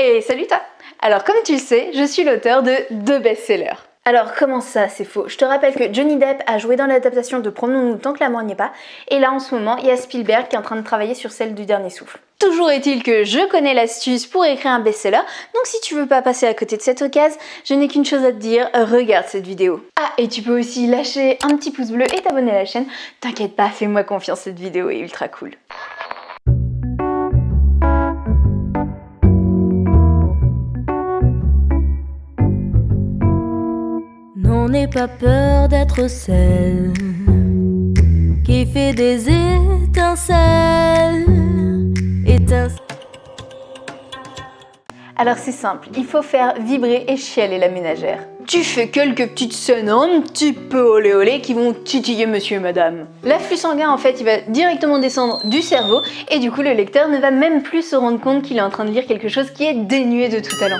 Et salut toi! Alors comme tu le sais, je suis l'auteur de 2 best-sellers. Alors comment ça c'est faux? Je te rappelle que Johnny Depp a joué dans l'adaptation de Promenons-nous tant que l'amour n'y est pas, et là en ce moment il y a Spielberg qui est en train de travailler sur celle du Dernier Souffle. Toujours est-il que je connais l'astuce pour écrire un best-seller, donc si tu veux pas passer à côté de cette occasion, je n'ai qu'une chose à te dire, regarde cette vidéo. Ah, et tu peux aussi lâcher un petit pouce bleu et t'abonner à la chaîne, t'inquiète pas, fais-moi confiance, cette vidéo est ultra cool. N'aie pas peur d'être celle qui fait des étincelles. Alors c'est simple, il faut faire vibrer et chialer la ménagère. Tu fais quelques petites scènes un petit peu olé olé qui vont titiller monsieur et madame. L'afflux sanguin en fait il va directement descendre du cerveau et du coup le lecteur ne va même plus se rendre compte qu'il est en train de lire quelque chose qui est dénué de tout talent.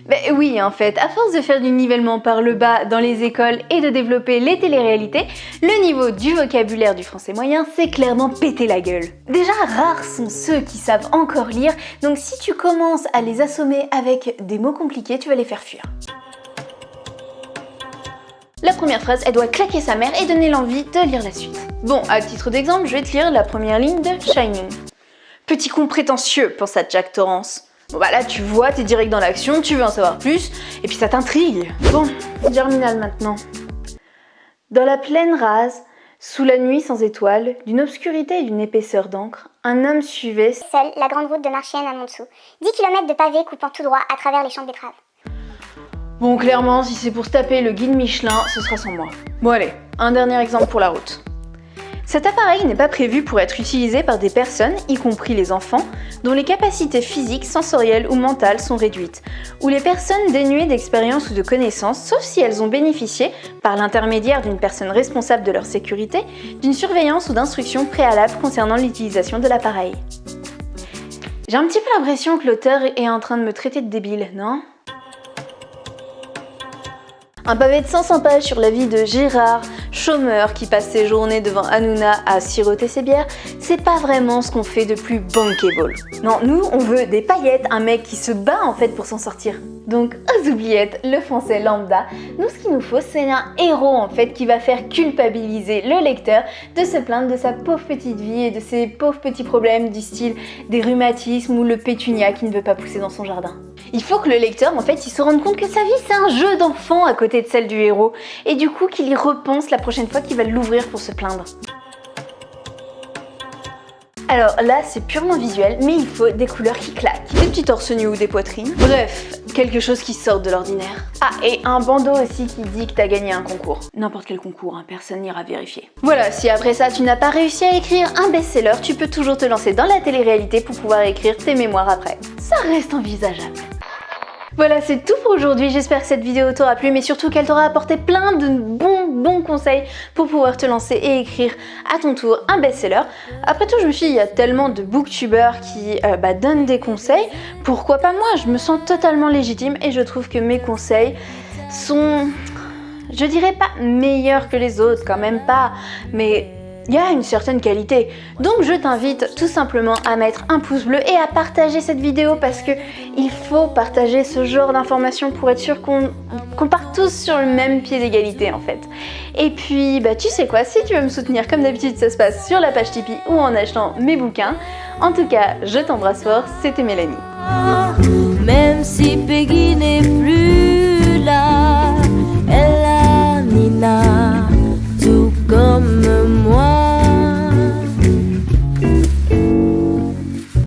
Ben oui, en fait, à force de faire du nivellement par le bas dans les écoles et de développer les téléréalités, le niveau du vocabulaire du français moyen s'est clairement pété la gueule. Déjà, rares sont ceux qui savent encore lire, donc si tu commences à les assommer avec des mots compliqués, tu vas les faire fuir. La première phrase, elle doit claquer sa mère et donner l'envie de lire la suite. Bon, à titre d'exemple, je vais te lire la première ligne de Shining. Petit con prétentieux, pensa Jack Torrance. Bon bah là tu vois, t'es direct dans l'action, tu veux en savoir plus, et puis ça t'intrigue. Bon, Germinal maintenant. Dans la plaine rase, sous la nuit sans étoiles, d'une obscurité et d'une épaisseur d'encre, un homme suivait seul la grande route de Marchienne à Montsou. 10 km de pavés coupant tout droit à travers les champs de betteraves. Bon clairement, si c'est pour se taper le guide Michelin, ce sera sans moi. Bon allez, un dernier exemple pour la route. Cet appareil n'est pas prévu pour être utilisé par des personnes, y compris les enfants, dont les capacités physiques, sensorielles ou mentales sont réduites, ou les personnes dénuées d'expérience ou de connaissances, sauf si elles ont bénéficié, par l'intermédiaire d'une personne responsable de leur sécurité, d'une surveillance ou d'instructions préalables concernant l'utilisation de l'appareil. J'ai un petit peu l'impression que l'auteur est en train de me traiter de débile, non ? Un pavé de 500 pages sur la vie de Gérard, chômeur qui passe ses journées devant Hanouna à siroter ses bières, c'est pas vraiment ce qu'on fait de plus bankable. Non, nous on veut des paillettes, un mec qui se bat en fait pour s'en sortir. Donc aux oubliettes, le français lambda, nous ce qu'il nous faut c'est un héros en fait qui va faire culpabiliser le lecteur de se plaindre de sa pauvre petite vie et de ses pauvres petits problèmes du style des rhumatismes ou le pétunia qui ne veut pas pousser dans son jardin. Il faut que le lecteur, en fait, il se rende compte que sa vie, c'est un jeu d'enfant à côté de celle du héros, et du coup qu'il y repense la prochaine fois qu'il va l'ouvrir pour se plaindre. Alors là, c'est purement visuel, mais il faut des couleurs qui claquent, des petits torse nus ou des poitrines, bref, quelque chose qui sorte de l'ordinaire. Ah, et un bandeau aussi qui dit que t'as gagné un concours. N'importe quel concours, hein, personne n'ira vérifier. Voilà, si après ça, tu n'as pas réussi à écrire un best-seller, tu peux toujours te lancer dans la télé-réalité pour pouvoir écrire tes mémoires après. Ça reste envisageable. Voilà, c'est tout pour aujourd'hui, j'espère que cette vidéo t'aura plu, mais surtout qu'elle t'aura apporté plein de bons conseils pour pouvoir te lancer et écrire à ton tour un best-seller. Après tout, je me suis dit, il y a tellement de booktubeurs qui donnent des conseils, pourquoi pas moi? Je me sens totalement légitime et je trouve que mes conseils sont, je dirais pas meilleurs que les autres, quand même pas, mais il y a une certaine qualité. Donc je t'invite tout simplement à mettre un pouce bleu et à partager cette vidéo parce que il faut partager ce genre d'informations pour être sûr qu'on part tous sur le même pied d'égalité en fait. Et puis tu sais quoi, si tu veux me soutenir comme d'habitude ça se passe sur la page Tipeee ou en achetant mes bouquins. En tout cas, je t'embrasse fort, c'était Mélanie. Même si